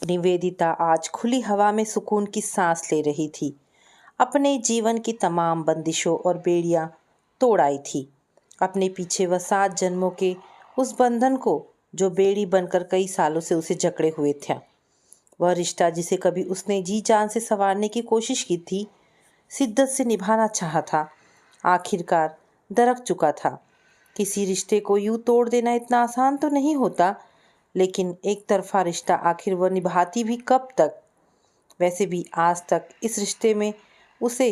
निवेदिता आज खुली हवा में सुकून की सांस ले रही थी। अपने जीवन की तमाम बंदिशों और बेड़ियां तोड़ आई थी। अपने पीछे वह 7 जन्मों के उस बंधन को जो बेड़ी बनकर कई सालों से उसे जकड़े हुए था। वह रिश्ता जिसे कभी उसने जी जान से संवारने की कोशिश की थी, शिद्दत से निभाना चाहा था, आखिरकार दरक चुका था। किसी रिश्ते को यूं तोड़ देना इतना आसान तो नहीं होता, लेकिन एक तरफा रिश्ता आखिर वह निभाती भी कब तक। वैसे भी आज तक इस रिश्ते में उसे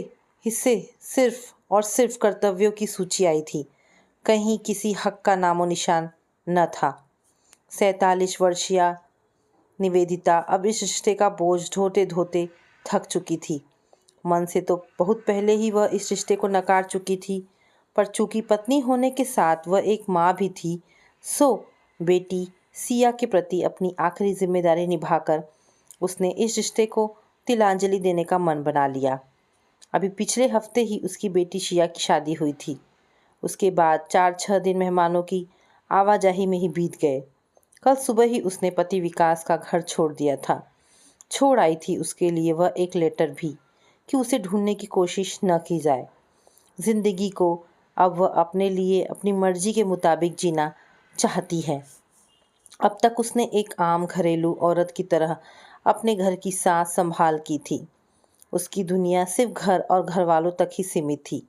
हिस्से सिर्फ और सिर्फ कर्तव्यों की सूची आई थी। कहीं किसी हक का नामो निशान न था। 47 वर्षीय निवेदिता अब इस रिश्ते का बोझ ढोते ढोते थक चुकी थी। मन से तो बहुत पहले ही वह इस रिश्ते को नकार चुकी थी, पर चूंकि पत्नी होने के साथ वह एक माँ भी थी, सो बेटी सिया के प्रति अपनी आखिरी जिम्मेदारी निभाकर उसने इस रिश्ते को तिलांजलि देने का मन बना लिया। अभी पिछले हफ्ते ही उसकी बेटी शिया की शादी हुई थी। उसके बाद 4-6 दिन मेहमानों की आवाजाही में ही बीत गए। कल सुबह ही उसने पति विकास का घर छोड़ दिया था। छोड़ आई थी उसके लिए वह एक लेटर भी कि उसे ढूंढने की कोशिश न की जाए। जिंदगी को अब वह अपने लिए अपनी मर्जी के मुताबिक जीना चाहती है। अब तक उसने एक आम घरेलू औरत की तरह अपने घर की सास संभाल की थी। उसकी दुनिया सिर्फ घर और घर वालों तक ही सीमित थी।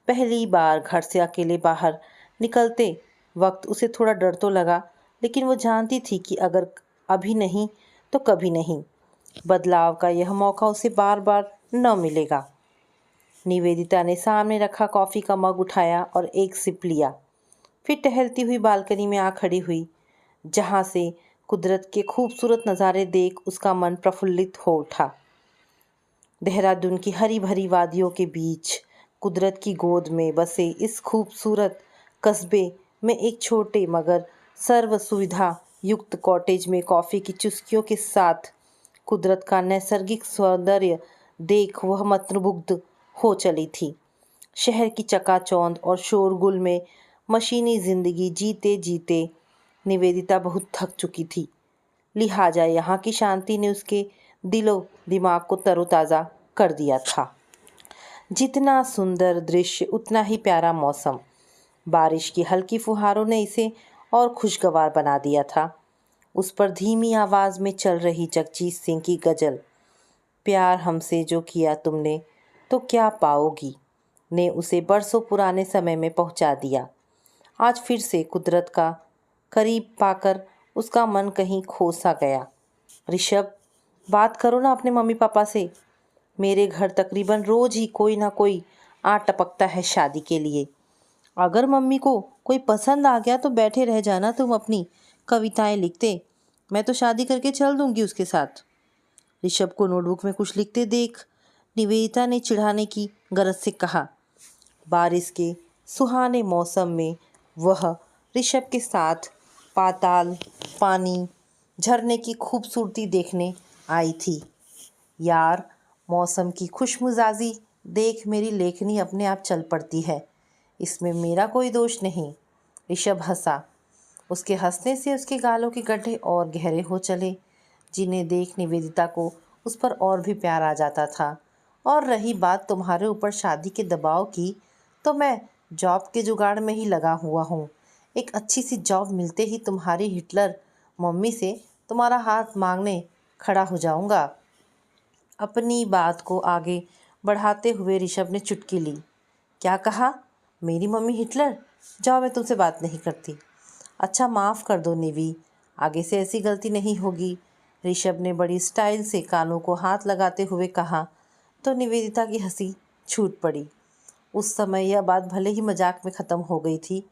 पहली बार घर से अकेले बाहर निकलते वक्त उसे थोड़ा डर तो लगा, लेकिन वो जानती थी कि अगर अभी नहीं तो कभी नहीं। बदलाव का यह मौका उसे बार बार न मिलेगा। निवेदिता ने सामने रखा कॉफ़ी का मग उठाया और एक सिप लिया। फिर टहलती हुई बालकनी में आ खड़ी हुई, जहाँ से कुदरत के खूबसूरत नज़ारे देख उसका मन प्रफुल्लित हो उठा। देहरादून की हरी भरी वादियों के बीच कुदरत की गोद में बसे इस खूबसूरत कस्बे में एक छोटे मगर सर्व सुविधा युक्त कॉटेज में कॉफ़ी की चुस्कियों के साथ कुदरत का नैसर्गिक सौंदर्य देख वह मंत्रमुग्ध हो चली थी। शहर की चकाचौंध और शोरगुल में मशीनी जिंदगी जीते जीते निवेदिता बहुत थक चुकी थी। लिहाजा यहाँ की शांति ने उसके दिलो दिमाग को तरोताज़ा कर दिया था। जितना सुंदर दृश्य उतना ही प्यारा मौसम। बारिश की हल्की फुहारों ने इसे और खुशगवार बना दिया था। उस पर धीमी आवाज़ में चल रही जगजीत सिंह की गज़ल, प्यार हमसे जो किया तुमने तो क्या पाओगी, ने उसे बरसों पुराने समय में पहुंचा दिया। आज फिर से कुदरत का करीब पाकर उसका मन कहीं खो सा गया। ऋषभ, बात करो ना अपने मम्मी पापा से। मेरे घर तकरीबन रोज ही कोई ना कोई आ टपकता है शादी के लिए। अगर मम्मी को कोई पसंद आ गया तो बैठे रह जाना तुम अपनी कविताएं लिखते, मैं तो शादी करके चल दूंगी उसके साथ। ऋषभ को नोटबुक में कुछ लिखते देख निवेदिता ने चिढ़ाने की गरज से कहा। बारिश के सुहाने मौसम में वह ऋषभ के साथ पाताल पानी झरने की खूबसूरती देखने आई थी। यार, मौसम की खुशमिजाजी देख मेरी लेखनी अपने आप चल पड़ती है, इसमें मेरा कोई दोष नहीं। ऋषभ हंसा। उसके हंसने से उसके गालों के गड्ढे और गहरे हो चले, जिन्हें देख निवेदिता को उस पर और भी प्यार आ जाता था। और रही बात तुम्हारे ऊपर शादी के दबाव की, तो मैं जॉब के जुगाड़ में ही लगा हुआ हूँ। एक अच्छी सी जॉब मिलते ही तुम्हारी हिटलर मम्मी से तुम्हारा हाथ मांगने खड़ा हो जाऊँगा। अपनी बात को आगे बढ़ाते हुए ऋषभ ने चुटकी ली। क्या कहा? मेरी मम्मी हिटलर? जाओ, मैं तुमसे बात नहीं करती। अच्छा, माफ़ कर दो निवी, आगे से ऐसी गलती नहीं होगी, ऋषभ ने बड़ी स्टाइल से कानों को हाथ लगाते हुए कहा। तो निवेदिता की हंसी छूट पड़ी। उस समय यह बात भले ही मजाक में ख़त्म हो गई थी,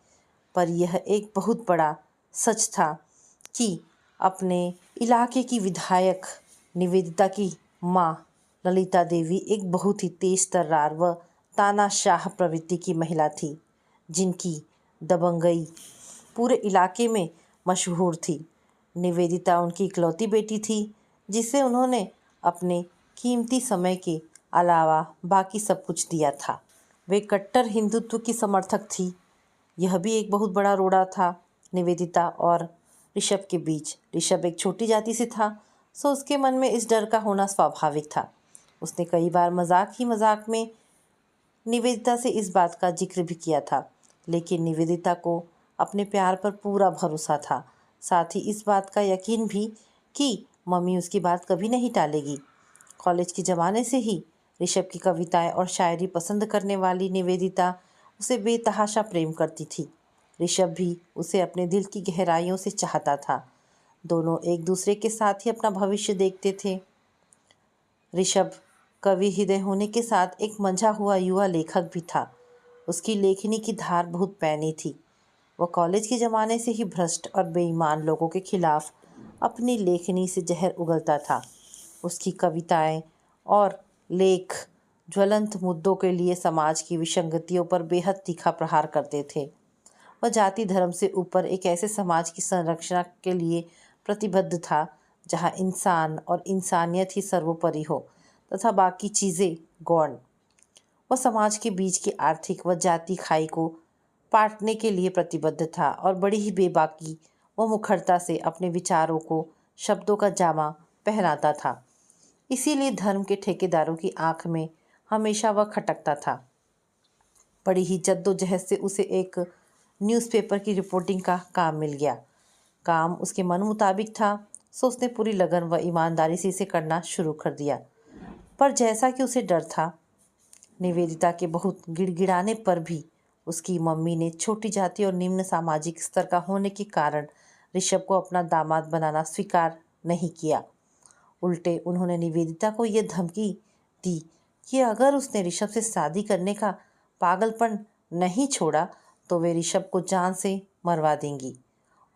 पर यह एक बहुत बड़ा सच था कि अपने इलाके की विधायक निवेदिता की माँ ललिता देवी एक बहुत ही तेज तर्रार व तानाशाह प्रवृत्ति की महिला थी, जिनकी दबंगई पूरे इलाके में मशहूर थी। निवेदिता उनकी इकलौती बेटी थी, जिसे उन्होंने अपने कीमती समय के अलावा बाकी सब कुछ दिया था। वे कट्टर हिंदुत्व की समर्थक थी। यह भी एक बहुत बड़ा रोड़ा था निवेदिता और ऋषभ के बीच। ऋषभ एक छोटी जाति से था, सो उसके मन में इस डर का होना स्वाभाविक था। उसने कई बार मजाक ही मजाक में निवेदिता से इस बात का जिक्र भी किया था, लेकिन निवेदिता को अपने प्यार पर पूरा भरोसा था। साथ ही इस बात का यकीन भी कि मम्मी उसकी बात कभी नहीं टालेगी। कॉलेज के ज़माने से ही ऋषभ की कविताएं और शायरी पसंद करने वाली निवेदिता उसे बेतहाशा प्रेम करती थी। ऋषभ भी उसे अपने दिल की गहराइयों से चाहता था। दोनों एक दूसरे के साथ ही अपना भविष्य देखते थे। ऋषभ कवि हृदय होने के साथ एक मंझा हुआ युवा लेखक भी था। उसकी लेखनी की धार बहुत पैनी थी। वह कॉलेज के ज़माने से ही भ्रष्ट और बेईमान लोगों के खिलाफ अपनी लेखनी से जहर उगलता था। उसकी कविताएं और लेख ज्वलंत मुद्दों के लिए समाज की विसंगतियों पर बेहद तीखा प्रहार करते थे। वह जाति धर्म से ऊपर एक ऐसे समाज की संरक्षण के लिए प्रतिबद्ध था जहां इंसान और इंसानियत ही सर्वोपरि हो तथा बाकी चीज़ें गौण। वह समाज के बीच की आर्थिक व जाति खाई को पाटने के लिए प्रतिबद्ध था और बड़ी ही बेबाकी व मुखरता से अपने विचारों को शब्दों का जामा पहनाता था। इसीलिए धर्म के ठेकेदारों की आंख में हमेशा वह खटकता था। बड़ी ही जद्दोजहद से उसे एक न्यूज़पेपर की रिपोर्टिंग का काम मिल गया। काम उसके मन मुताबिक था, सो उसने पूरी लगन व ईमानदारी से इसे करना शुरू कर दिया। पर जैसा कि उसे डर था, निवेदिता के बहुत गिड़गिड़ाने पर भी उसकी मम्मी ने छोटी जाति और निम्न सामाजिक स्तर का होने के कारण ऋषभ को अपना दामाद बनाना स्वीकार नहीं किया। उल्टे उन्होंने निवेदिता को यह धमकी दी कि अगर उसने ऋषभ से शादी करने का पागलपन नहीं छोड़ा तो वे ऋषभ को जान से मरवा देंगी।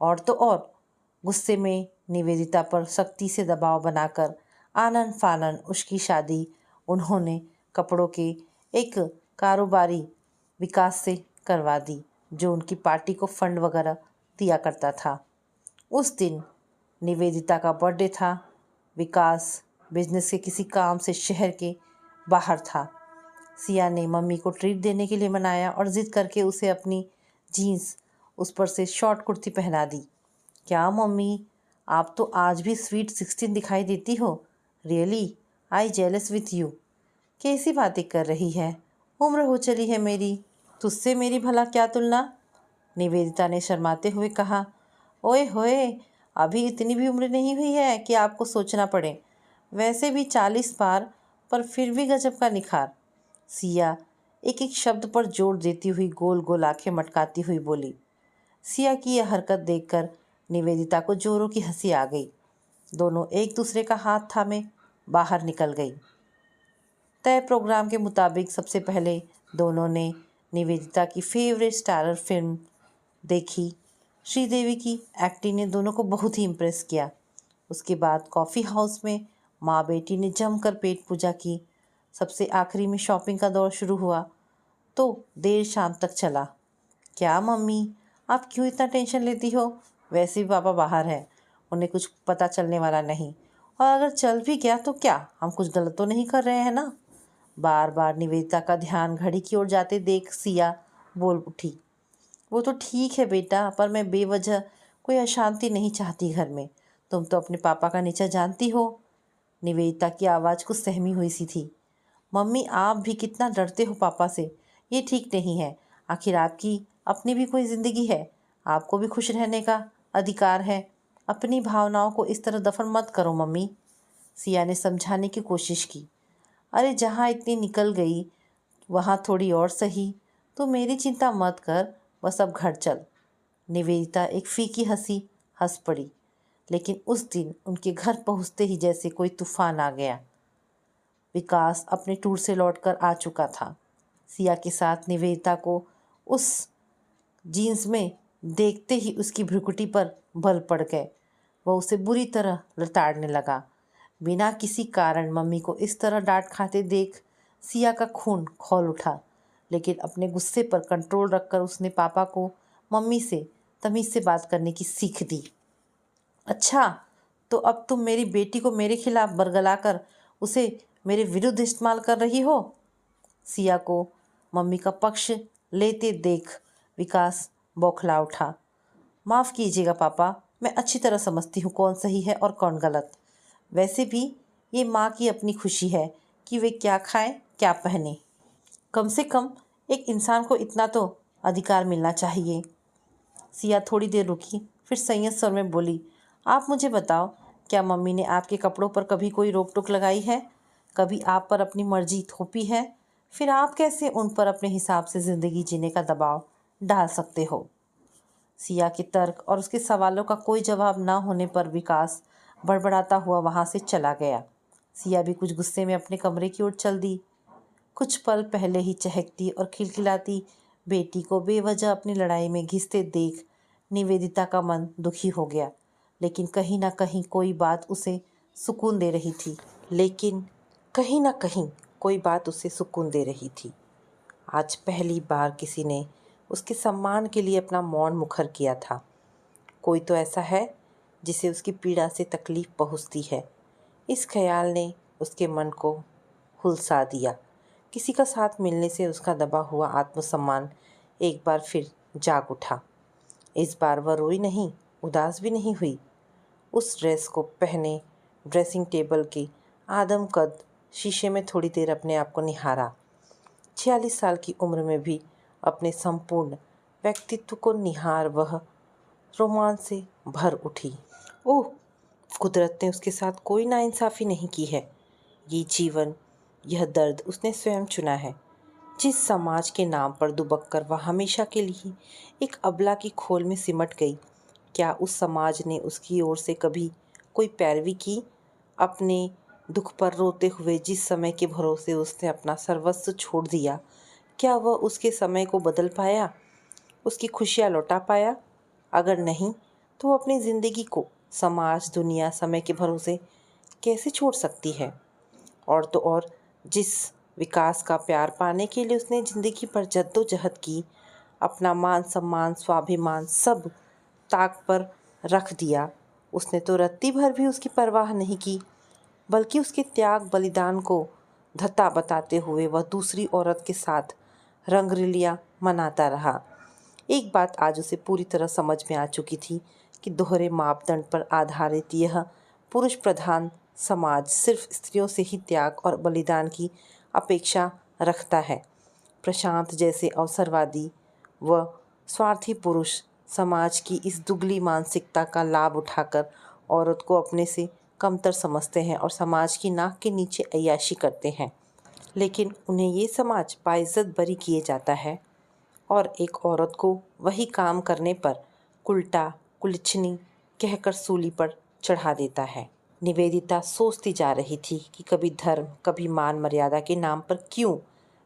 और तो और गुस्से में निवेदिता पर सख्ती से दबाव बनाकर आनन फानन उसकी शादी उन्होंने कपड़ों के एक कारोबारी विकास से करवा दी, जो उनकी पार्टी को फंड वगैरह दिया करता था। उस दिन निवेदिता का बर्थडे था। विकास बिजनेस के किसी काम से शहर के बाहर था। सिया ने मम्मी को ट्रीट देने के लिए मनाया और ज़िद करके उसे अपनी जीन्स उस पर से शॉर्ट कुर्ती पहना दी। क्या मम्मी, आप तो आज भी स्वीट 16 दिखाई देती हो। Really I jealous with you. कैसी बातें कर रही है, उम्र हो चली है मेरी, तुझसे मेरी भला क्या तुलना। निवेदिता ने शर्माते हुए कहा। ओए होए, अभी इतनी भी उम्र नहीं हुई है कि आपको सोचना पड़े। वैसे भी 40 पार, पर फिर भी गजब का निखार। सिया एक एक शब्द पर जोर देती हुई गोल गोल आंखें मटकाती हुई बोली। सिया की यह हरकत देखकर निवेदिता को जोरों की हंसी आ गई। दोनों एक दूसरे का हाथ थामे बाहर निकल गई। तय प्रोग्राम के मुताबिक सबसे पहले दोनों ने निवेदिता की फेवरेट स्टारर फिल्म देखी। श्रीदेवी की एक्टिंग ने दोनों को बहुत ही इम्प्रेस किया। उसके बाद कॉफ़ी हाउस में माँ बेटी ने जमकर पेट पूजा की। सबसे आखिरी में शॉपिंग का दौर शुरू हुआ तो देर शाम तक चला। क्या मम्मी, आप क्यों इतना टेंशन लेती हो? वैसे भी पापा बाहर हैं, उन्हें कुछ पता चलने वाला नहीं, और अगर चल भी गया तो क्या हम कुछ गलत तो नहीं कर रहे हैं ना। बार बार निवेदिता का ध्यान घड़ी की ओर जाते देख सिया बोल उठी। वो तो ठीक है बेटा, पर मैं बेवजह कोई अशांति नहीं चाहती घर में। तुम तो अपने पापा का नेचर जानती हो। निवेदिता की आवाज़ कुछ सहमी हुई सी थी। मम्मी, आप भी कितना डरते हो पापा से, ये ठीक नहीं है। आखिर आपकी अपनी भी कोई ज़िंदगी है, आपको भी खुश रहने का अधिकार है। अपनी भावनाओं को इस तरह दफन मत करो मम्मी। सिया ने समझाने की कोशिश की। अरे जहाँ इतनी निकल गई वहाँ थोड़ी और सही। तो मेरी चिंता मत कर, बस अब घर चल। निवेदिता एक फीकी हंसी हंस पड़ी, लेकिन उस दिन उनके घर पहुँचते ही जैसे कोई तूफान आ गया। विकास अपने टूर से लौटकर आ चुका था। सिया के साथ निवेदिता को उस जीन्स में देखते ही उसकी भ्रुकुटी पर बल पड़ गए। वह उसे बुरी तरह लताड़ने लगा। बिना किसी कारण मम्मी को इस तरह डांट खाते देख सिया का खून खौल उठा, लेकिन अपने गुस्से पर कंट्रोल रखकर उसने पापा को मम्मी से तमीज़ से बात करने की सीख दी। अच्छा, तो अब तुम मेरी बेटी को मेरे खिलाफ बरगलाकर उसे मेरे विरुद्ध इस्तेमाल कर रही हो। सिया को मम्मी का पक्ष लेते देख विकास बौखला उठा। माफ़ कीजिएगा पापा, मैं अच्छी तरह समझती हूँ कौन सही है और कौन गलत। वैसे भी ये माँ की अपनी खुशी है कि वे क्या खाएं, क्या पहने। कम से कम एक इंसान को इतना तो अधिकार मिलना चाहिए। सिया थोड़ी देर रुकी, फिर संयत स्वर में बोली, आप मुझे बताओ, क्या मम्मी ने आपके कपड़ों पर कभी कोई रोक टोक लगाई है? कभी आप पर अपनी मर्जी थोपी है? फिर आप कैसे उन पर अपने हिसाब से ज़िंदगी जीने का दबाव डाल सकते हो? सिया के तर्क और उसके सवालों का कोई जवाब न होने पर विकास बड़बड़ाता हुआ वहाँ से चला गया। सिया भी कुछ गुस्से में अपने कमरे की ओर चल दी। कुछ पल पहले ही चहकती और खिलखिलाती बेटी को बेवजह अपनी लड़ाई में घिसते देख निवेदिता का मन दुखी हो गया। लेकिन कहीं ना कहीं कोई बात उसे सुकून दे रही थी लेकिन कहीं ना कहीं कोई बात उसे सुकून दे रही थी। आज पहली बार किसी ने उसके सम्मान के लिए अपना मौन मुखर किया था। कोई तो ऐसा है जिसे उसकी पीड़ा से तकलीफ पहुंचती है। इस ख्याल ने उसके मन को हुलसा दिया। किसी का साथ मिलने से उसका दबा हुआ आत्मसम्मान एक बार फिर जाग उठा। इस बार वह रोई नहीं, उदास भी नहीं हुई। उस ड्रेस को पहने ड्रेसिंग टेबल के आदमकद शीशे में थोड़ी देर अपने आप को निहारा। 46 साल की उम्र में भी अपने संपूर्ण व्यक्तित्व को निहार वह रोमांच से भर उठी। ओह, कुदरत ने उसके साथ कोई नाइंसाफ़ी नहीं की है। ये जीवन, यह दर्द उसने स्वयं चुना है। जिस समाज के नाम पर दुबक कर वह हमेशा के लिए एक अबला की खोल में सिमट गई, क्या उस समाज ने उसकी ओर से कभी कोई पैरवी की? अपने दुख पर रोते हुए जिस समय के भरोसे उसने अपना सर्वस्व छोड़ दिया, क्या वह उसके समय को बदल पाया, उसकी खुशियाँ लौटा पाया? अगर नहीं, तो वो अपनी ज़िंदगी को समाज, दुनिया, समय के भरोसे कैसे छोड़ सकती है? और तो और जिस विकास का प्यार पाने के लिए उसने ज़िंदगी भर जद्दोजहद की, अपना मान सम्मान, स्वाभिमान सब ताक पर रख दिया, उसने तो रत्ती भर भी उसकी परवाह नहीं की, बल्कि उसके त्याग बलिदान को धत्ता बताते हुए वह दूसरी औरत के साथ रंगरलियां मनाता रहा। एक बात आज उसे पूरी तरह समझ में आ चुकी थी कि दोहरे मापदंड पर आधारित यह पुरुष प्रधान समाज सिर्फ स्त्रियों से ही त्याग और बलिदान की अपेक्षा रखता है। प्रशांत जैसे अवसरवादी व स्वार्थी पुरुष समाज की इस दुगली मानसिकता का लाभ उठाकर औरत को अपने से कमतर समझते हैं और समाज की नाक के नीचे अय्याशी करते हैं। लेकिन उन्हें ये समाज बाइज्जत बरी किए जाता है और एक औरत को वही काम करने पर कुल्टा कुलछनी कहकर सूली पर चढ़ा देता है। निवेदिता सोचती जा रही थी कि कभी धर्म, कभी मान मर्यादा के नाम पर क्यों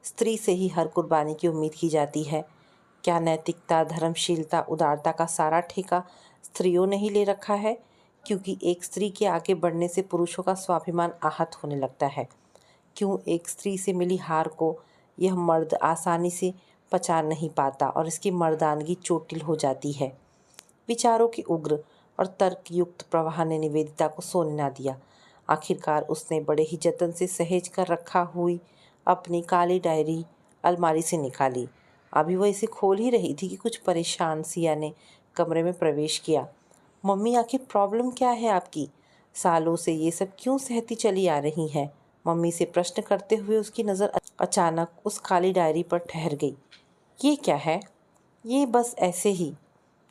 स्त्री से ही हर कुर्बानी की उम्मीद की जाती है। क्या नैतिकता, धर्मशीलता, उदारता का सारा ठेका स्त्रियों ने ही ले रखा है? क्योंकि एक स्त्री के आगे बढ़ने से पुरुषों का स्वाभिमान आहत होने लगता है। क्यों एक स्त्री से मिली हार को यह मर्द आसानी से पचा नहीं पाता और इसकी मर्दानगी चोटिल हो जाती है। विचारों के उग्र और तर्कयुक्त प्रवाह ने निवेदिता को सोने ना दिया। आखिरकार उसने बड़े ही जतन से सहेज कर रखा हुई अपनी काली डायरी अलमारी से निकाली। अभी वह इसे खोल ही रही थी कि कुछ परेशान सिया ने कमरे में प्रवेश किया। मम्मी, आखिर प्रॉब्लम क्या है आपकी? सालों से ये सब क्यों सहती चली आ रही हैं? मम्मी से प्रश्न करते हुए उसकी नज़र अचानक उस काली डायरी पर ठहर गई। ये क्या है? ये बस ऐसे ही।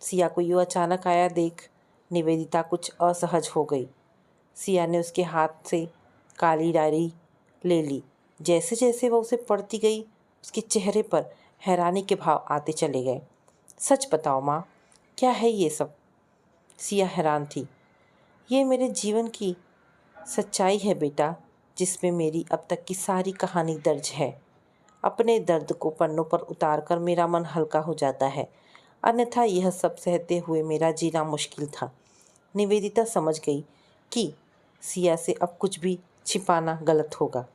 सिया को यूँ अचानक आया देख निवेदिता कुछ असहज हो गई। सिया ने उसके हाथ से काली डायरी ले ली। जैसे जैसे वह उसे पढ़ती गई, उसके चेहरे पर हैरानी के भाव आते चले गए। सच बताओ माँ, क्या है ये सब? सिया हैरान थी। ये मेरे जीवन की सच्चाई है बेटा, जिसमें मेरी अब तक की सारी कहानी दर्ज है। अपने दर्द को पन्नों पर उतार कर मेरा मन हल्का हो जाता है, अन्यथा यह सब सहते हुए मेरा जीना मुश्किल था। निवेदिता समझ गई कि सिया से अब कुछ भी छिपाना गलत होगा।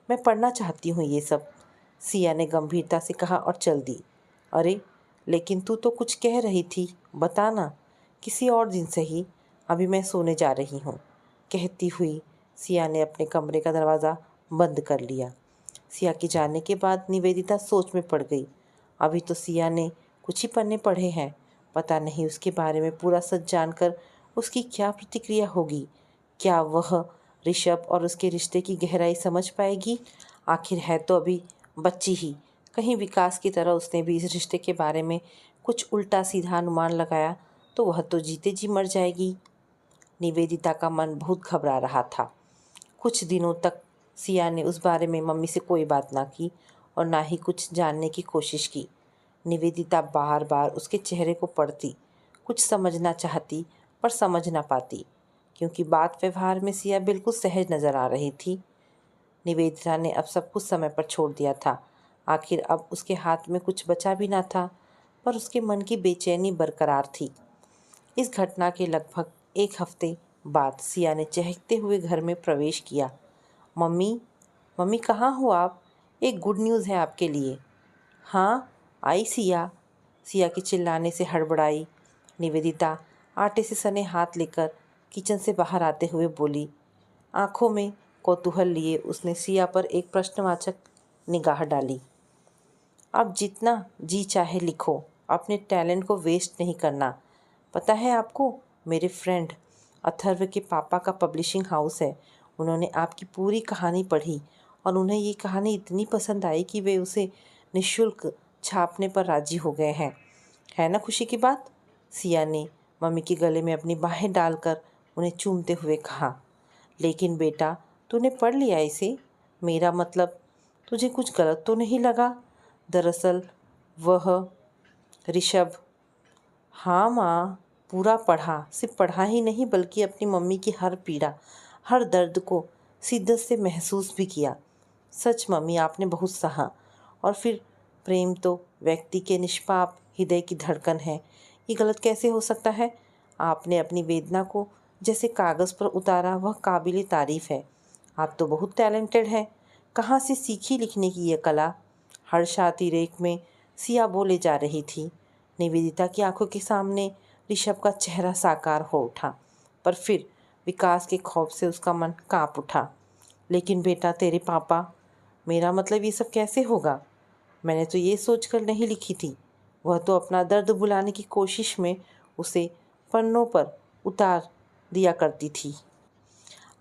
मैं पढ़ना चाहती हूँ ये सब, सिया ने गंभीरता से कहा और चल दी। अरे, लेकिन तू तो कुछ कह रही थी, बताना। किसी और दिन सही, अभी मैं सोने जा रही हूँ, कहती हुई सिया ने अपने कमरे का दरवाज़ा बंद कर लिया। सिया के जाने के बाद निवेदिता सोच में पड़ गई। अभी तो सिया ने कुछ ही पन्ने पढ़े हैं, पता नहीं उसके बारे में पूरा सच जानकर उसकी क्या प्रतिक्रिया होगी। क्या वह ऋषभ और उसके रिश्ते की गहराई समझ पाएगी? आखिर है तो अभी बच्ची ही, कहीं विकास की तरह उसने भी इस रिश्ते के बारे में कुछ उल्टा सीधा अनुमान लगाया तो वह तो जीते जी मर जाएगी। निवेदिता का मन बहुत घबरा रहा था। कुछ दिनों तक सिया ने उस बारे में मम्मी से कोई बात ना की और ना ही कुछ जानने की कोशिश की। निवेदिता बार बार उसके चेहरे को पढ़ती, कुछ समझना चाहती पर समझ ना पाती, क्योंकि बात व्यवहार में सिया बिल्कुल सहज नजर आ रही थी। निवेदिता ने अब सब कुछ समय पर छोड़ दिया था। आखिर अब उसके हाथ में कुछ बचा भी ना था, पर उसके मन की बेचैनी बरकरार थी। इस घटना के लगभग एक हफ्ते बाद सिया ने चहकते हुए घर में प्रवेश किया। मम्मी, मम्मी कहाँ हो आप? एक गुड न्यूज़ है आपके लिए। हाँ, आई सिया। सिया के चिल्लाने से हड़बड़ाई निवेदिता आटे से सने हाथ लेकर किचन से बाहर आते हुए बोली। आंखों में कौतूहल लिए उसने सिया पर एक प्रश्नवाचक निगाह डाली। अब जितना जी चाहे लिखो, अपने टैलेंट को वेस्ट नहीं करना। पता है आपको, मेरे फ्रेंड अथर्व के पापा का पब्लिशिंग हाउस है। उन्होंने आपकी पूरी कहानी पढ़ी और उन्हें ये कहानी इतनी पसंद आई कि वे उसे निःशुल्क छापने पर राजी हो गए हैं। है ना खुशी की बात? सिया ने मम्मी के गले में अपनी बाहें डालकर उन्हें चूमते हुए कहा। लेकिन बेटा, तूने पढ़ लिया इसे? मेरा मतलब, तुझे कुछ गलत तो नहीं लगा? दरअसल वह ऋषभ। हाँ माँ, पूरा पढ़ा। सिर्फ पढ़ा ही नहीं बल्कि अपनी मम्मी की हर पीड़ा, हर दर्द को शिद्दत से महसूस भी किया। सच मम्मी, आपने बहुत सहा। और फिर प्रेम तो व्यक्ति के निष्पाप हृदय की धड़कन है। ये गलत कैसे हो सकता है? आपने अपनी वेदना को जैसे कागज़ पर उतारा, वह काबिल तारीफ़ है। आप तो बहुत टैलेंटेड हैं। कहाँ से सीखी लिखने की यह कला? हर्षाती रेख में सिया बोले जा रही थी। निवेदिता की आंखों के सामने ऋषभ का चेहरा साकार हो उठा, पर फिर विकास के खौफ से उसका मन कांप उठा। लेकिन बेटा, तेरे पापा, मेरा मतलब ये सब कैसे होगा? मैंने तो ये सोचकर नहीं लिखी थी। वह तो अपना दर्द भुलाने की कोशिश में उसे पन्नों पर उतार दिया करती थी।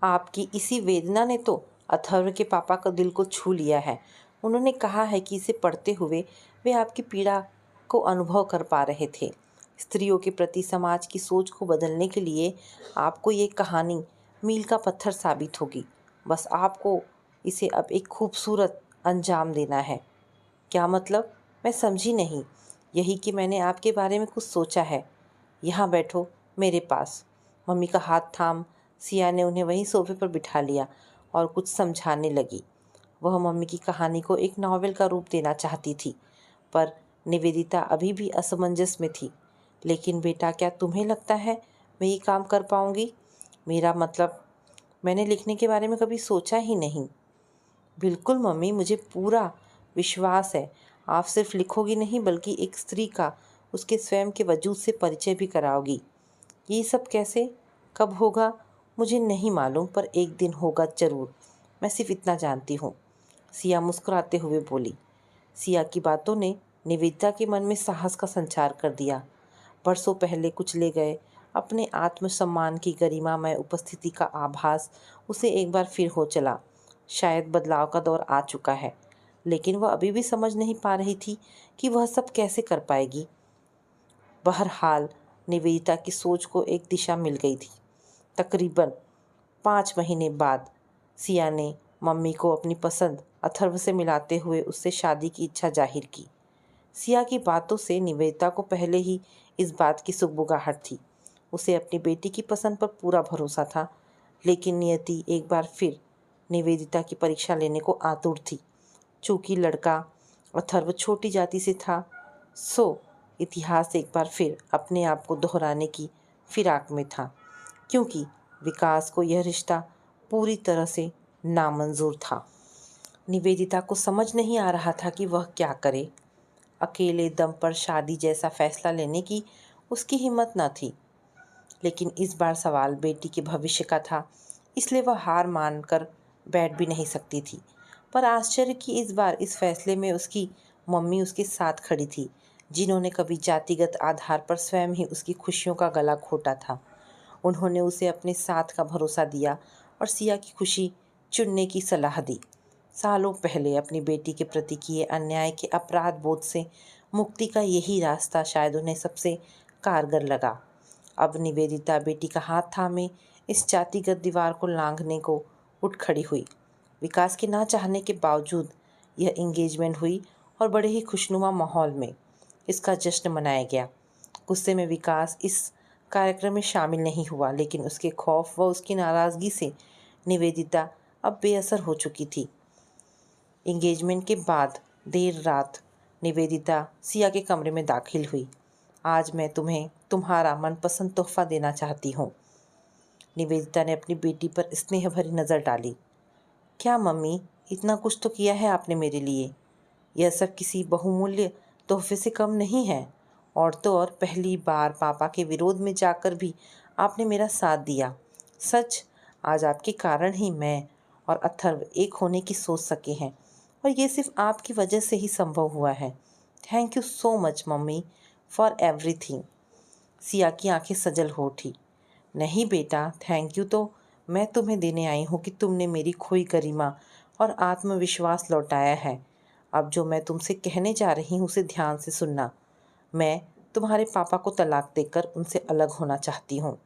आपकी इसी वेदना ने तो अथर्व के पापा का दिल को छू लिया है। उन्होंने कहा है कि इसे पढ़ते हुए वे आपकी पीड़ा को अनुभव कर पा रहे थे। स्त्रियों के प्रति समाज की सोच को बदलने के लिए आपको ये कहानी मील का पत्थर साबित होगी। बस आपको इसे अब एक खूबसूरत अंजाम देना है। क्या मतलब? मैं समझी नहीं। यही कि मैंने आपके बारे में कुछ सोचा है। यहाँ बैठो मेरे पास। मम्मी का हाथ थाम सिया ने उन्हें वहीं सोफे पर बिठा लिया और कुछ समझाने लगी। वह मम्मी की कहानी को एक नॉवेल का रूप देना चाहती थी, पर निवेदिता अभी भी असमंजस में थी। लेकिन बेटा, क्या तुम्हें लगता है मैं ये काम कर पाऊँगी? मेरा मतलब, मैंने लिखने के बारे में कभी सोचा ही नहीं। बिल्कुल मम्मी, मुझे पूरा विश्वास है। आप सिर्फ लिखोगी नहीं बल्कि एक स्त्री का उसके स्वयं के वजूद से परिचय भी कराओगी। ये सब कैसे, कब होगा मुझे नहीं मालूम, पर एक दिन होगा ज़रूर। मैं सिर्फ इतना जानती हूँ। सिया मुस्कुराते हुए बोली। सिया की बातों ने निवेदिता के मन में साहस का संचार कर दिया। बरसों पहले कुचले गए अपने आत्मसम्मान की गरिमामय उपस्थिति का आभास उसे एक बार फिर हो चला। शायद बदलाव का दौर आ चुका है, लेकिन वह अभी भी समझ नहीं पा रही थी कि वह सब कैसे कर पाएगी। बहरहाल निवेदिता की सोच को एक दिशा मिल गई थी। तकरीबन 5 महीने बाद सिया ने मम्मी को अपनी पसंद अथर्व से मिलाते हुए उससे शादी की इच्छा जाहिर की। सिया की बातों से निवेदिता को पहले ही इस बात की सुगबुगाहट थी। उसे अपनी बेटी की पसंद पर पूरा भरोसा था, लेकिन नियति एक बार फिर निवेदिता की परीक्षा लेने को आतुर थी। चूंकि लड़का अथर्व छोटी जाति से था, सो इतिहास एक बार फिर अपने आप को दोहराने की फिराक में था, क्योंकि विकास को यह रिश्ता पूरी तरह से नामंजूर था। निवेदिता को समझ नहीं आ रहा था कि वह क्या करे। अकेले दम पर शादी जैसा फैसला लेने की उसकी हिम्मत न थी, लेकिन इस बार सवाल बेटी के भविष्य का था, इसलिए वह हार मान कर बैठ भी नहीं सकती थी। पर आश्चर्य कि इस बार इस फैसले में उसकी मम्मी उसके साथ खड़ी थी, जिन्होंने कभी जातिगत आधार पर स्वयं ही उसकी खुशियों का गला घोटा था। उन्होंने उसे अपने साथ का भरोसा दिया और सिया की खुशी चुनने की सलाह दी। सालों पहले अपनी बेटी के प्रति किए अन्याय के अपराध बोध से मुक्ति का यही रास्ता शायद उन्हें सबसे कारगर लगा। अब निवेदिता बेटी का हाथ थामे इस जातिगत दीवार को लांघने को उठ खड़ी हुई। विकास के ना चाहने के बावजूद यह एंगेजमेंट हुई और बड़े ही खुशनुमा माहौल में इसका जश्न मनाया गया। गुस्से में विकास इस कार्यक्रम में शामिल नहीं हुआ, लेकिन उसके खौफ व उसकी नाराज़गी से निवेदिता अब बेअसर हो चुकी थी। एंगेजमेंट के बाद देर रात निवेदिता सिया के कमरे में दाखिल हुई। आज मैं तुम्हें तुम्हारा मनपसंद तोहफा देना चाहती हूँ। निवेदिता ने अपनी बेटी पर स्नेह भरी नज़र डाली। क्या मम्मी, इतना कुछ तो किया है आपने मेरे लिए। यह सब किसी बहुमूल्य तोहफे से कम नहीं है। और तो और पहली बार पापा के विरोध में जाकर भी आपने मेरा साथ दिया। सच, आज आपके कारण ही मैं और अथर्व एक होने की सोच सके हैं, और ये सिर्फ आपकी वजह से ही संभव हुआ है। Thank you so much mummy for everything. Siya की आंखें सजल हो उठी। नहीं बेटा, थैंक यू तो मैं तुम्हें देने आई हूँ कि तुमने मेरी खोई गरिमा और आत्मविश्वास लौटाया है। अब जो मैं तुमसे कहने जा रही हूँ उसे ध्यान से सुनना। मैं तुम्हारे पापा को तलाक देकर उनसे अलग होना चाहती हूँ।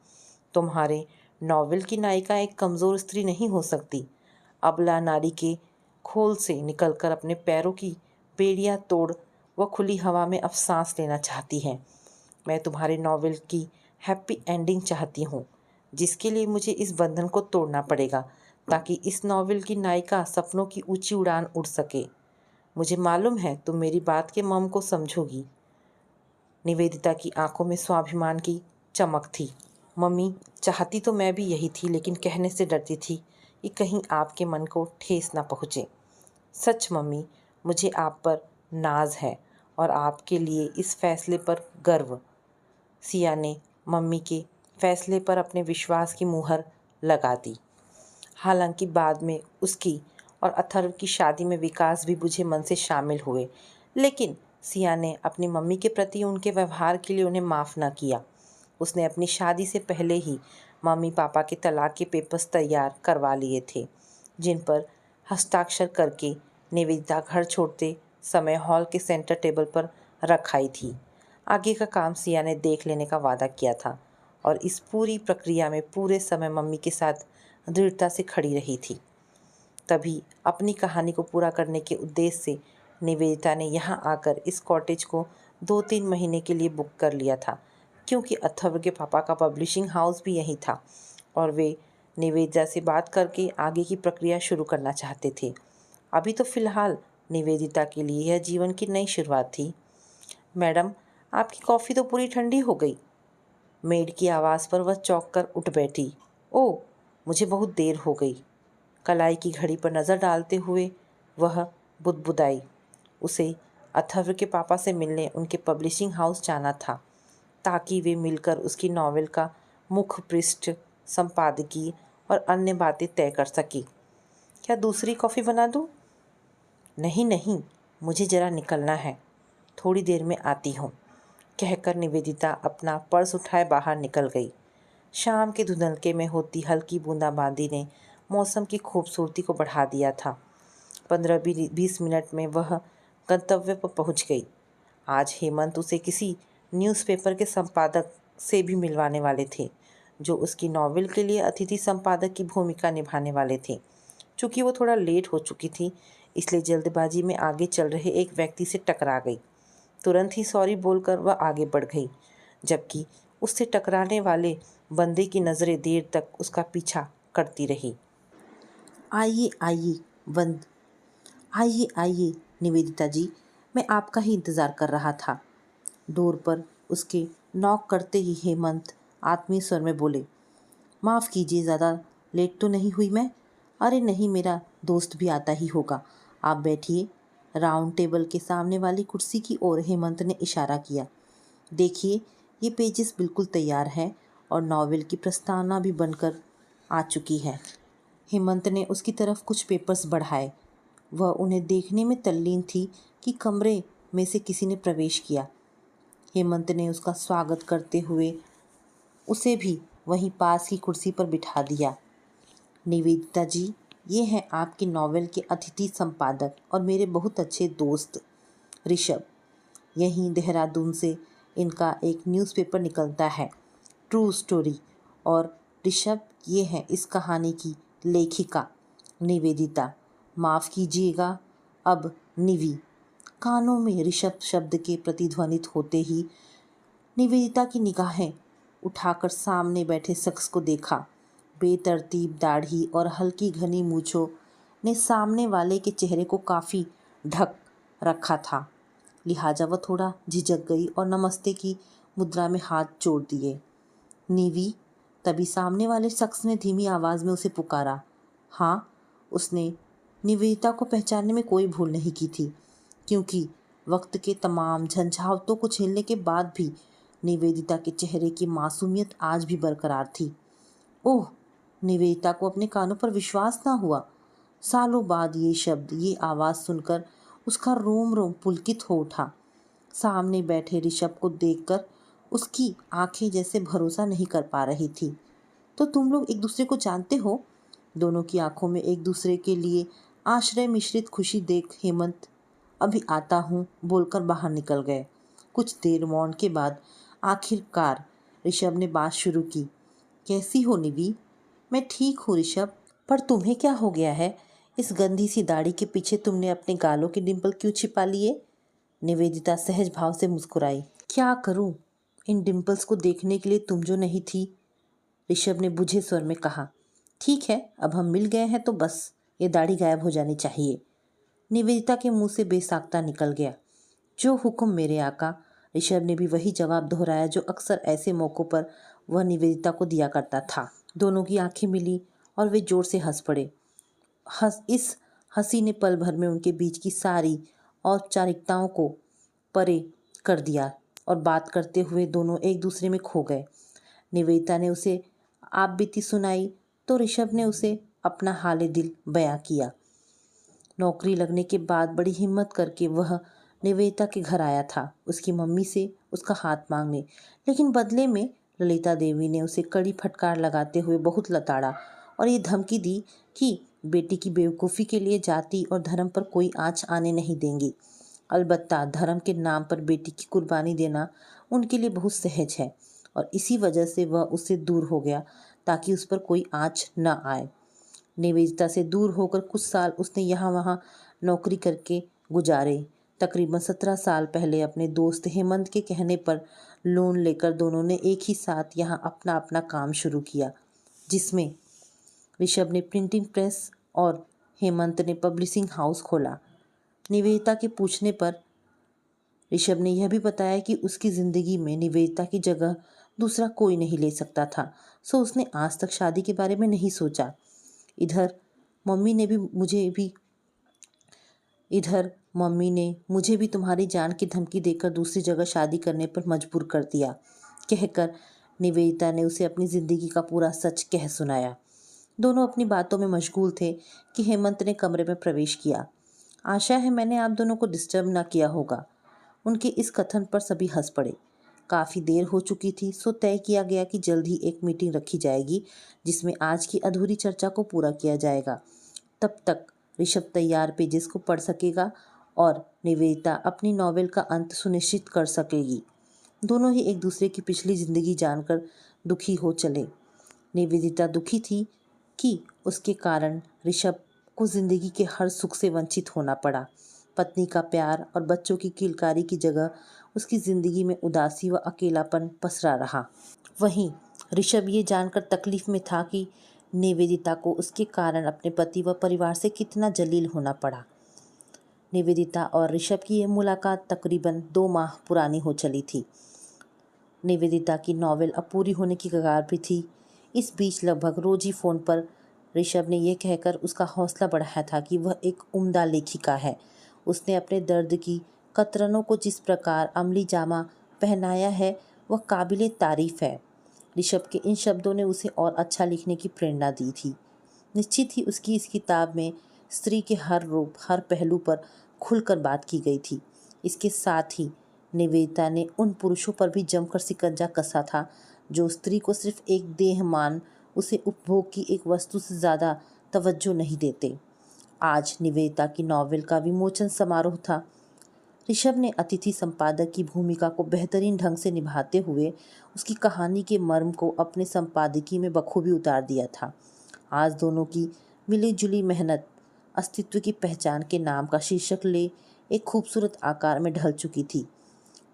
तुम्हारे नॉवेल की नायिका एक कमज़ोर स्त्री नहीं हो सकती। अबला नारी के खोल से निकलकर अपने पैरों की बेड़ियाँ तोड़ वह खुली हवा में अब सांस लेना चाहती है। मैं तुम्हारे नॉवेल की हैप्पी एंडिंग चाहती हूँ, जिसके लिए मुझे इस बंधन को तोड़ना पड़ेगा ताकि इस नॉवेल की नायिका सपनों की ऊंची उड़ान उड़ सके। मुझे मालूम है तुम मेरी बात के मर्म को समझोगी। निवेदिता की आंखों में स्वाभिमान की चमक थी। मम्मी, चाहती तो मैं भी यही थी, लेकिन कहने से डरती थी कि कहीं आपके मन को ठेस ना पहुँचे। सच मम्मी, मुझे आप पर नाज है और आपके लिए इस फैसले पर गर्व। सिया ने मम्मी के फैसले पर अपने विश्वास की मुहर लगा दी। हालांकि बाद में उसकी और अथर्व की शादी में विकास भी बुझे मन से शामिल हुए, लेकिन सिया ने अपनी मम्मी के प्रति उनके व्यवहार के लिए उन्हें माफ़ न किया। उसने अपनी शादी से पहले ही मम्मी पापा के तलाक के पेपर्स तैयार करवा लिए थे, जिन पर हस्ताक्षर करके निवेदिता घर छोड़ते समय हॉल के सेंटर टेबल पर रख आई थी। आगे का काम सिया ने देख लेने का वादा किया था और इस पूरी प्रक्रिया में पूरे समय मम्मी के साथ दृढ़ता से खड़ी रही थी। तभी अपनी कहानी को पूरा करने के उद्देश्य से निवेदिता ने यहाँ आकर इस कॉटेज को 2-3 महीने के लिए बुक कर लिया था, क्योंकि अथर्व के पापा का पब्लिशिंग हाउस भी यहीं था और वे निवेदिता से बात करके आगे की प्रक्रिया शुरू करना चाहते थे। अभी तो फ़िलहाल निवेदिता के लिए यह जीवन की नई शुरुआत थी। मैडम, आपकी कॉफ़ी तो पूरी ठंडी हो गई। मेड की आवाज़ पर वह चौंक कर उठ बैठी। ओह, मुझे बहुत देर हो गई। कलाई की घड़ी पर नज़र डालते हुए वह बुदबुदाई। उसे अथर्व के पापा से मिलने उनके पब्लिशिंग हाउस जाना था, ताकि वे मिलकर उसकी नॉवेल का मुख्य पृष्ठ, संपादकीय और अन्य बातें तय कर सके। क्या दूसरी कॉफ़ी बना दूँ? नहीं नहीं, मुझे ज़रा निकलना है, थोड़ी देर में आती हूँ, कहकर निवेदिता अपना पर्स उठाए बाहर निकल गई। शाम के धुंधलके में होती हल्की बूंदाबांदी ने मौसम की खूबसूरती को बढ़ा दिया था। 15-20 मिनट में वह गंतव्य पर पहुंच गई। आज हेमंत उसे किसी न्यूज़पेपर के संपादक से भी मिलवाने वाले थे, जो उसकी नॉवेल के लिए अतिथि संपादक की भूमिका निभाने वाले थे। चूँकि वो थोड़ा लेट हो चुकी थी, इसलिए जल्दबाजी में आगे चल रहे एक व्यक्ति से टकरा गई। तुरंत ही सॉरी बोलकर वह आगे बढ़ गई, जबकि उससे टकराने वाले बंदे की नज़रें देर तक उसका पीछा करती रही। आइए आइए बंद आइए आइए निवेदिता जी, मैं आपका ही इंतज़ार कर रहा था। डोर पर उसके नॉक करते ही हेमंत आत्मीय स्वर में बोले, माफ़ कीजिए, ज़्यादा लेट तो नहीं हुई मैं? अरे नहीं, मेरा दोस्त भी आता ही होगा, आप बैठिए। राउंड टेबल के सामने वाली कुर्सी की ओर हेमंत ने इशारा किया। देखिए, ये पेजेस बिल्कुल तैयार है और नॉवेल की प्रस्तावना भी बनकर आ चुकी है। हेमंत ने उसकी तरफ कुछ पेपर्स बढ़ाए। वह उन्हें देखने में तल्लीन थी कि कमरे में से किसी ने प्रवेश किया। हेमंत ने उसका स्वागत करते हुए उसे भी वहीं पास की कुर्सी पर बिठा दिया। निवेदिता जी, ये हैं आपके नॉवेल के अतिथि संपादक और मेरे बहुत अच्छे दोस्त ऋषभ। यहीं देहरादून से इनका एक न्यूज़पेपर निकलता है, ट्रू स्टोरी। और ऋषभ, ये है इस कहानी की लेखिका निवेदिता। माफ़ कीजिएगा, अब निवी। कानों में ऋषभ शब्द के प्रतिध्वनित होते ही निवेदिता की निगाहें उठाकर सामने बैठे शख्स को देखा। बेतरतीब दाढ़ी और हल्की घनी मूंछों ने सामने वाले के चेहरे को काफ़ी ढक रखा था, लिहाजा वह थोड़ा झिझक गई और नमस्ते की मुद्रा में हाथ जोड़ दिए। नीवी, तभी सामने वाले शख्स ने धीमी आवाज़ में उसे पुकारा। हाँ, उसने निवेदिता को पहचानने में कोई भूल नहीं की थी, क्योंकि वक्त के तमाम झंझावतों को झेलने के बाद भी निवेदिता के चेहरे की मासूमियत आज भी बरकरार थी। ओह! निवेदिता को अपने कानों पर विश्वास ना हुआ। सालों बाद ये शब्द, ये आवाज़ सुनकर उसका रोम रोम पुलकित हो उठा। सामने बैठे ऋषभ को देखकर उसकी आंखें जैसे भरोसा नहीं कर पा रही थी। तो तुम लोग एक दूसरे को जानते हो? दोनों की आंखों में एक दूसरे के लिए आश्रय मिश्रित खुशी देख हेमंत अभी आता हूँ बोलकर बाहर निकल गए। कुछ देर मौन के बाद आखिरकार ऋषभ ने बात शुरू की। कैसी हो निवी? मैं ठीक हूँ ऋषभ, पर तुम्हें क्या हो गया है? इस गंदी सी दाढ़ी के पीछे तुमने अपने गालों के डिंपल क्यों छिपा लिए? निवेदिता सहज भाव से मुस्कुराई। क्या करूं? इन डिंपल्स को देखने के लिए तुम जो नहीं थी, ऋषभ ने बुझे स्वर में कहा। ठीक है, अब हम मिल गए हैं तो बस ये दाढ़ी गायब हो जानी चाहिए। निवेदिता के मुंह से बेसाख्ता निकल गया। जो हुक्म मेरे आका। ऋषभ ने भी वही जवाब दोहराया जो अक्सर ऐसे मौक़ों पर वह निवेदिता को दिया करता था। दोनों की आंखें मिली और वे जोर से हंस पड़े। इस हंसी ने पल भर में उनके बीच की सारी औपचारिकताओं को परे कर दिया और बात करते हुए दोनों एक दूसरे में खो गए। निवेदिता ने उसे आप बीती सुनाई तो ऋषभ ने उसे अपना हाले दिल बयां किया। नौकरी लगने के बाद बड़ी हिम्मत करके वह निवेदिता के घर आया था उसकी मम्मी से उसका हाथ मांगने, लेकिन बदले में ललिता देवी ने उसे कड़ी फटकार लगाते हुए बहुत लताड़ा और ये धमकी दी कि बेटी की बेवकूफ़ी के लिए जाति और धर्म पर कोई आँच आने नहीं देंगी। अलबत्ता धर्म के नाम पर बेटी की कुर्बानी देना उनके लिए बहुत सहज है और इसी वजह से वह उससे दूर हो गया ताकि उस पर कोई आँच न आए। निवेदिता से दूर होकर कुछ साल उसने यहाँ वहाँ नौकरी करके गुजारे। तकरीबन 17 साल पहले अपने दोस्त हेमंत के कहने पर लोन लेकर दोनों ने एक ही साथ यहाँ अपना अपना काम शुरू किया, जिसमें ऋषभ ने प्रिंटिंग प्रेस और हेमंत ने पब्लिशिंग हाउस खोला। निवेदिता के पूछने पर ऋषभ ने यह भी बताया कि उसकी ज़िंदगी में निवेदिता की जगह दूसरा कोई नहीं ले सकता था, सो उसने आज तक शादी के बारे में नहीं सोचा। इधर मम्मी ने मुझे भी तुम्हारी जान की धमकी देकर दूसरी जगह शादी करने पर मजबूर कर दिया, कहकर निवेदिता ने उसे अपनी ज़िंदगी का पूरा सच कह सुनाया। दोनों अपनी बातों में मशगूल थे कि हेमंत ने कमरे में प्रवेश किया। आशा है मैंने आप दोनों को डिस्टर्ब ना किया होगा। उनके इस कथन पर सभी हंस पड़े। काफ़ी देर हो चुकी थी, सो तय किया गया कि जल्द ही एक मीटिंग रखी जाएगी जिसमें आज की अधूरी चर्चा को पूरा किया जाएगा। तब तक ऋषभ तैयार पेजेस को पढ़ सकेगा और निवेदिता अपनी नॉवेल का अंत सुनिश्चित कर सकेगी। दोनों ही एक दूसरे की पिछली ज़िंदगी जानकर दुखी हो चले। निवेदिता दुखी थी कि उसके कारण ऋषभ को ज़िंदगी के हर सुख से वंचित होना पड़ा। पत्नी का प्यार और बच्चों की किलकारी की जगह उसकी ज़िंदगी में उदासी व अकेलापन पसरा रहा। वहीं ऋषभ ये जानकर तकलीफ में था कि निवेदिता को उसके कारण अपने पति व परिवार से कितना जलील होना पड़ा। निवेदिता और ऋषभ की यह मुलाकात तकरीबन 2 माह पुरानी हो चली थी। निवेदिता की नॉवेल अब पूरी होने की कगार पर थी। इस बीच लगभग रोज ही फ़ोन पर ऋषभ ने यह कहकर उसका हौसला बढ़ाया था कि वह एक उम्दा लेखिका है। उसने अपने दर्द की कतरनों को जिस प्रकार अमली जामा पहनाया है वह काबिले तारीफ़ है। ऋषभ के इन शब्दों ने उसे और अच्छा लिखने की प्रेरणा दी थी। निश्चित ही उसकी इस किताब में स्त्री के हर रूप, हर पहलू पर खुलकर बात की गई थी। इसके साथ ही निवेदिता ने उन पुरुषों पर भी जमकर शिकंजा कसा था जो स्त्री को सिर्फ एक देह मान उसे उपभोग की एक वस्तु से ज़्यादा तवज्जो नहीं देते। आज निवेदिता की नॉवेल का विमोचन समारोह था। ऋषभ ने अतिथि संपादक की भूमिका को बेहतरीन ढंग से निभाते हुए उसकी कहानी के मर्म को अपने संपादकीय में बखूबी उतार दिया था। आज दोनों की मिली-जुली मेहनत अस्तित्व की पहचान के नाम का शीर्षक ले एक खूबसूरत आकार में ढल चुकी थी।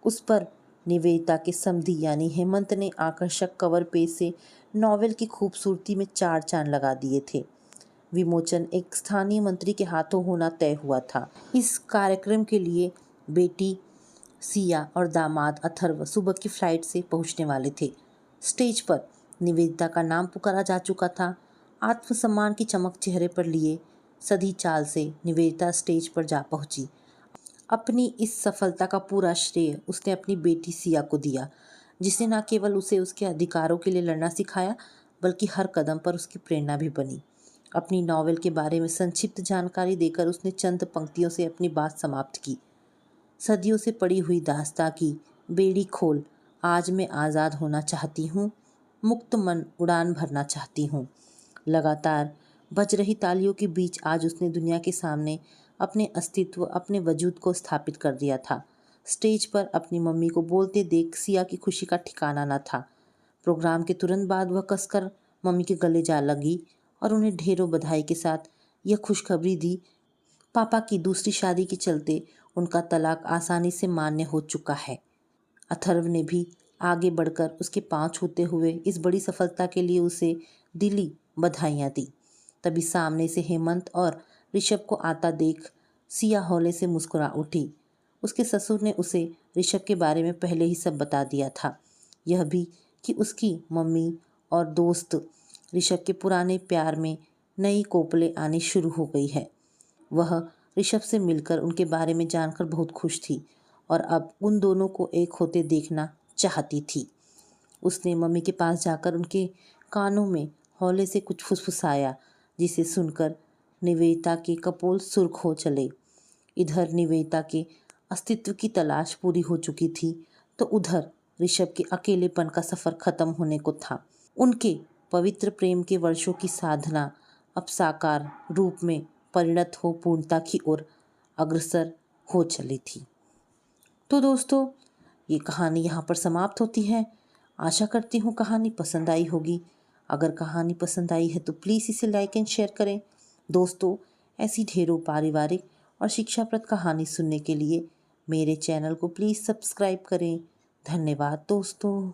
उस पर निवेदिता के समधी यानी हेमंत ने आकर्षक कवर पेज से नॉवेल की खूबसूरती में चार चांद लगा दिए थे। विमोचन एक स्थानीय मंत्री के हाथों होना तय हुआ था। इस कार्यक्रम के लिए बेटी सिया और दामाद अथर्व सुबह की फ्लाइट से पहुंचने वाले थे। स्टेज पर निवेदिता का नाम पुकारा जा चुका था। आत्मसम्मान की चमक चेहरे पर लिए सधी चाल से निवेदिता स्टेज पर जा पहुंची। अपनी इस सफलता का पूरा श्रेय उसने अपनी बेटी सिया को दिया, जिसने न केवल उसे उसके अधिकारों के लिए लड़ना सिखाया, बल्कि हर कदम पर उसकी प्रेरणा भी बनी। अपनी नॉवेल के बारे में संक्षिप्त जानकारी देकर उसने चंद पंक्तियों से अपनी बात समाप्त की। सदियों से पड़ी हुई दास्तां की बेड़ी खोल, आज मैं आज़ाद होना चाहती हूँ, मुक्त मन उड़ान भरना चाहती हूँ। लगातार बज रही तालियों के बीच आज उसने दुनिया के सामने अपने अस्तित्व, अपने वजूद को स्थापित कर दिया था। स्टेज पर अपनी मम्मी को बोलते देख सिया की खुशी का ठिकाना न था। प्रोग्राम के तुरंत बाद वह कसकर मम्मी के गले जा लगी और उन्हें ढेरों बधाई के साथ यह खुशखबरी दी, पापा की दूसरी शादी के चलते उनका तलाक आसानी से मान्य हो चुका है। अथर्व ने भी आगे बढ़कर उसके पांव छूते हुए इस बड़ी सफलता के लिए उसे दिली बधाइयाँ दी। तभी सामने से हेमंत और ऋषभ को आता देख सिया हौले से मुस्कुरा उठी। उसके ससुर ने उसे ऋषभ के बारे में पहले ही सब बता दिया था, यह भी कि उसकी मम्मी और दोस्त ऋषभ के पुराने प्यार में नई कोपलें आनी शुरू हो गई है। वह ऋषभ से मिलकर उनके बारे में जानकर बहुत खुश थी और अब उन दोनों को एक होते देखना चाहती थी। उसने मम्मी के पास जाकर उनके कानों में हौले से कुछ फुसफुसाया, जिसे सुनकर निवेदिता के कपोल सुर्ख हो चले। इधर निवेदिता के अस्तित्व की तलाश पूरी हो चुकी थी, तो उधर ऋषभ के अकेलेपन का सफ़र खत्म होने को था। उनके पवित्र प्रेम के वर्षों की साधना अब साकार रूप में परिणत हो पूर्णता की ओर अग्रसर हो चली थी। तो दोस्तों, ये कहानी यहाँ पर समाप्त होती है। आशा करती हूँ कहानी पसंद आई होगी। अगर कहानी पसंद आई है तो प्लीज़ इसे लाइक एंड शेयर करें। दोस्तों, ऐसी ढेरों पारिवारिक और शिक्षाप्रद कहानी सुनने के लिए मेरे चैनल को प्लीज़ सब्सक्राइब करें। धन्यवाद दोस्तों।